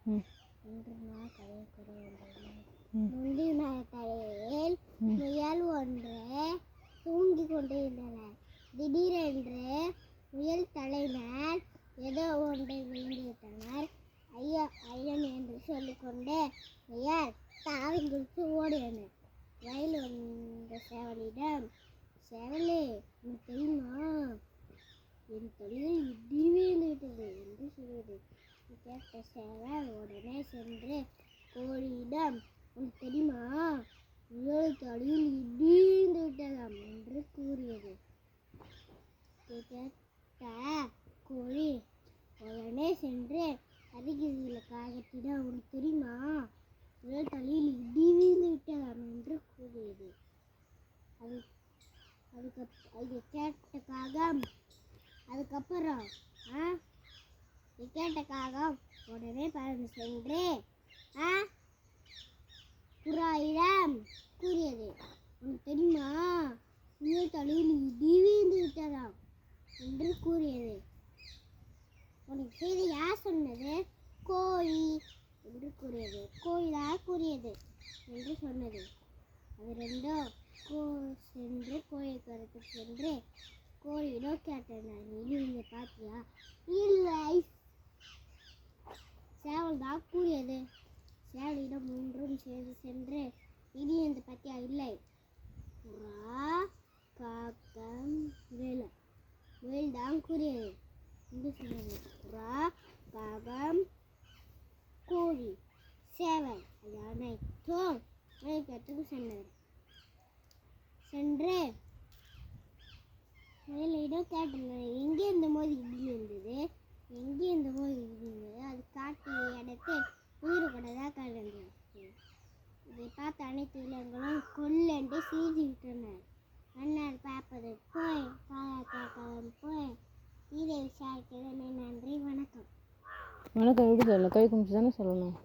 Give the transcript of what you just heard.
முந்தின தலையில் முயல் ஒன்று தூங்கிக் கொண்டிருந்தன. திடீரென்று முயல் தலையினர் ஏதோ ஒன்றை விழுந்துவிட்டனர். ஐயா ஐயன் என்று சொல்லிக்கொண்டு முயல் தாவி குதித்து ஓடின. வயல் வந்த சேவலிடம், சேவலே, உனக்கு தெரியுமா, என் தலையில் இடி விழுந்து விட்டது என்று சொல்வது. கேட்ட சேவல் உடனே சென்று கோழியிடம், உனக்கு தெரியுமா, முயல் தலையில் இடி விழுந்து விட்டதாம் என்று கூறியது. கேட்ட கோழி உடனே சென்று அருகில் காகத்திடம், உனக்கு தெரியுமா, முயல் தலையில் இடி விழுந்து விட்டதாம் என்று கூறியது. அது கேட்ட காகம் அதுக்கப்புறம் கேட்ட காகம் உடனே பறந்து சென்று புறாயிடம் கூறியது, உனக்கு தெரியுமா, முயல் தலையில் இடி விழுந்து விட்டதாம் என்று கூறியது. உனக்கு செய்தி யார் சொன்னது? கோழி என்று கூறியது. கோழிதான் கூறியது என்று சொன்னது. அது ரெண்டும் சென்று கோழி கருத்து சென்று கோழியிடம் கேட்டனர், நீங்க பார்த்தியா? இல்லை, சேவல் தான் கூறியது. சேவலிடம் மூன்றும் சேர்ந்து சென்று இனி என்று பார்த்தியா? இல்லை, புறா, காகம், முயல் தான் கூறியது என்று சொன்னது. புறா, காகம், கோழி, சேவல் அது அனைத்தும் முயலுக்கு சென்றது. சென்று முயலிடம் கேட்டனர், எங்கே இந்த மோதி இடி இருந்தது, எங்கே இந்த மோதி இருந்தது, அது காட்டிய இடத்தில் உயிர் கூடதான் கலந்தது. இதை பார்த்த அனைத்து விலங்குகளும் கொல்லென்று சீறி விட்டனர். மன்னர் பார்ப்பது போய் கேட்கவன் போய் இதை விசாரிக்கிறேன். நன்றி, வணக்கம். வணக்கம். எப்படி சொல்லலாம்? கை கும்பிட்டு தானே சொல்லணும்.